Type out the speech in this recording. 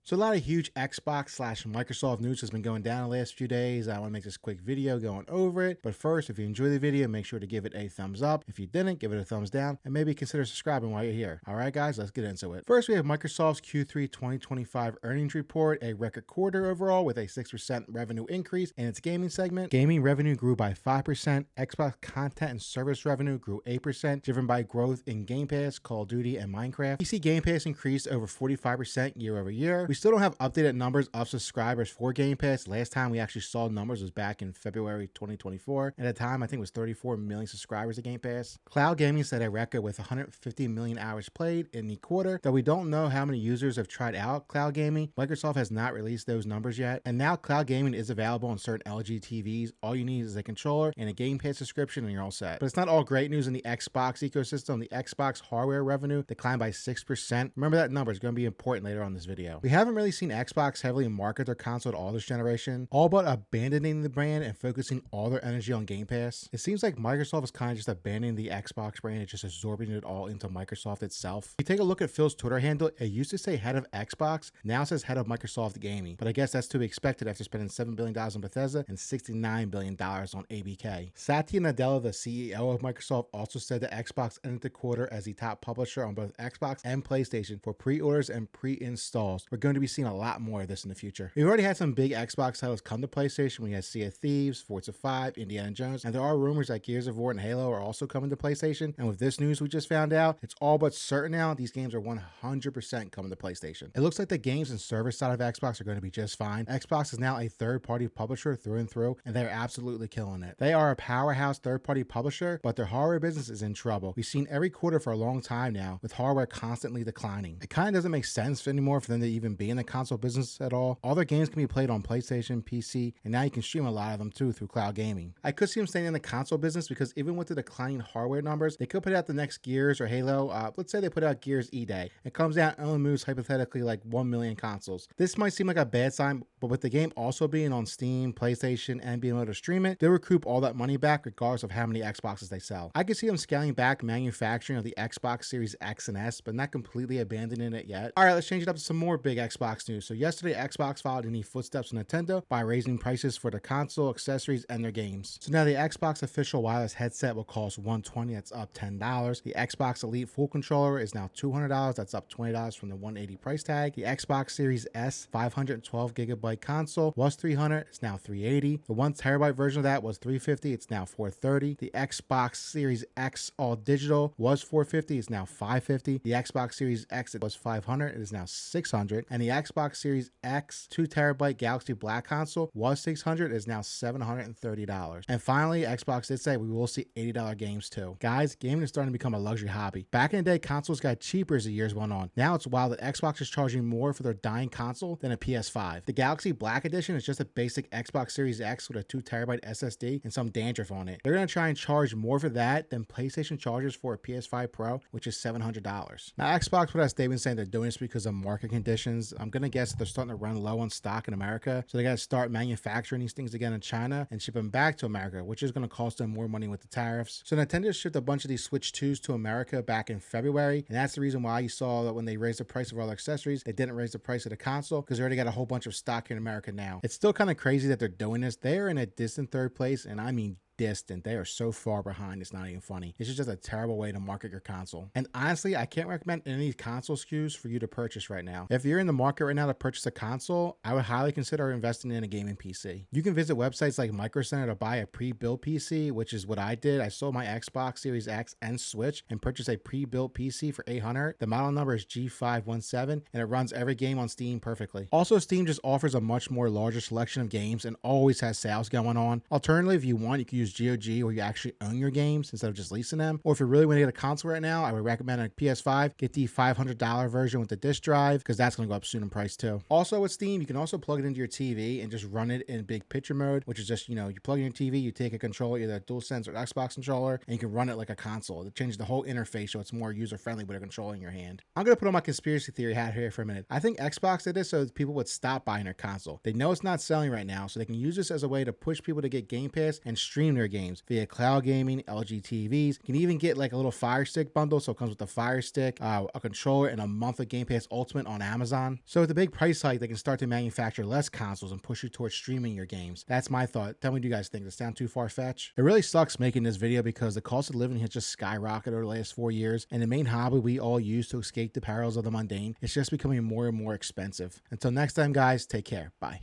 So a lot of huge Xbox slash Microsoft news has been going down the last few days. I want to make this quick video going over it. But first, if you enjoyed the video, make sure to give it a thumbs up. If you didn't, give it a thumbs down and maybe consider subscribing while you're here. All right, guys, let's get into it. First, we have Microsoft's Q3 2025 earnings report, a record quarter overall with a 6% revenue increase in its gaming segment. Gaming revenue grew by 5%. Xbox content and service revenue grew 8%, driven by growth in Game Pass, Call of Duty, and Minecraft. PC Game Pass increased over 45% year over year. We still don't have updated numbers of subscribers for Game Pass. Last time we actually saw numbers was back in February 2024. At the time, I think it was 34 million subscribers to Game Pass. Cloud gaming set a record with 150 million hours played in the quarter. Though we don't know how many users have tried out cloud gaming, Microsoft has not released those numbers yet. And now cloud gaming is available on certain LG TVs. All you need is a controller and a Game Pass subscription and you're all set. But it's not all great news in the Xbox ecosystem. The Xbox hardware revenue declined by 6%. Remember that number is going to be important later on in this video. We haven't really seen Xbox heavily market their console at all this generation, all but abandoning the brand and focusing all their energy on Game Pass. It seems like Microsoft is kind of just abandoning the Xbox brand and just absorbing it all into Microsoft itself. If you take a look at Phil's Twitter handle, it used to say head of Xbox, now it says head of Microsoft Gaming, but I guess that's to be expected after spending $7 billion on Bethesda and $69 billion on ABK. Satya Nadella, the CEO of Microsoft, also said that Xbox ended the quarter as the top publisher on both Xbox and PlayStation for pre-orders and pre-installs. We're going to be seeing a lot more of this in the future. We've already had some big Xbox titles come to PlayStation. We had Sea of Thieves, Forza 5, Indiana Jones, and there are rumors that Gears of War and Halo are also coming to PlayStation. And with this news we just found out, it's all but certain now these games are 100% coming to PlayStation. It looks like the games and service side of Xbox are going to be just fine. Xbox is now a third-party publisher through and through, and they're absolutely killing it. They are a powerhouse third-party publisher, but their hardware business is in trouble. We've seen every quarter for a long time now, with hardware constantly declining. It kind of doesn't make sense anymore for them to even be in the console business at all. All their games can be played on PlayStation, PC, and now you can stream a lot of them too through cloud gaming. I could see them staying in the console business because even with the declining hardware numbers, they could put out the next Gears or Halo. Let's say they put out Gears E-Day. It comes out and only moves hypothetically like 1 million consoles. This might seem like a bad sign, but with the game also being on Steam, PlayStation, and being able to stream it, they'll recoup all that money back regardless of how many Xboxes they sell. I could see them scaling back manufacturing of the Xbox Series X and S, but not completely abandoning it yet. All right, let's change it up to some more big Xbox news. So yesterday, Xbox followed in the footsteps of Nintendo by raising prices for their console, accessories, and their games. So now the Xbox official wireless headset will cost $120. That's up $10. The Xbox Elite full controller is now $200. That's up $20 from the $180 price tag. The Xbox Series S 512 gigabyte console was $300. It's now $380. The 1 terabyte version of that was $350. It's now $430. The Xbox Series X all digital was $450. It's now $550. The Xbox Series X it was $500. It is now $600. And the Xbox Series X 2 terabyte Galaxy Black console was $600. It is now $730. And finally, Xbox did say we will see $80 games too. Guys, gaming is starting to become a luxury hobby. Back in the day, consoles got cheaper as the years went on. Now it's wild that Xbox is charging more for their dying console than a PS5. The Galaxy Black Edition is just a basic Xbox Series X with a 2 terabyte SSD and some dandruff on it. They're going to try and charge more for that than PlayStation charges for a PS5 Pro, which is $700. Now, Xbox put out a statement saying they're doing this because of market conditions. I'm going to guess they're starting to run low on stock in America, so they got to start manufacturing these things again in China and ship them back to America, which is going to cost them more money with the tariffs. So Nintendo shipped a bunch of these Switch 2s to America back in February, and that's the reason why you saw that when they raised the price of all their accessories, they didn't raise the price of the console because they already got a whole bunch of stock here in America now. It's still kind of crazy that they're doing this. They are in a distant third place, and I mean distant. They are so far behind, it's not even funny. It's just a terrible way to market your console. And honestly, I can't recommend any of these console SKUs for you to purchase right now. If you're in the market right now to purchase a console, I would highly consider investing in a gaming PC. You can visit websites like Micro Center to buy a pre-built PC, which is what I did. I sold my Xbox Series X and Switch and purchased a pre-built PC for $800. The model number is G517 and it runs every game on Steam perfectly. Also, Steam just offers a much more larger selection of games and always has sales going on. Alternatively, if you want, you can use GOG where you actually own your games instead of just leasing them. Or if you really want to get a console right now, I would recommend a PS5. Get the $500 version with the disc drive because that's going to go up soon in price too. Also with Steam, you can also plug it into your TV and just run it in big picture mode, which is just, you plug in your TV, you take a controller, either a DualSense or Xbox controller, and you can run it like a console. It changes the whole interface so it's more user friendly with a controller in your hand. I'm going to put on my conspiracy theory hat here for a minute. I think Xbox did this so people would stop buying their console. They know it's not selling right now, so they can use this as a way to push people to get Game Pass and stream their games via cloud gaming, LG TVs. You can even get like a little Fire Stick bundle, so it comes with the Fire Stick, a controller, and a month of Game Pass Ultimate on Amazon. So with the big price hike, they can start to manufacture less consoles and push you towards streaming your games. That's my thought. Tell me what you guys think. Does it sound too far-fetched? It really sucks making this video because the cost of living has just skyrocketed over the last 4 years, and the main hobby we all use to escape the perils of the mundane is just becoming more and more expensive. Until next time, guys, take care. Bye.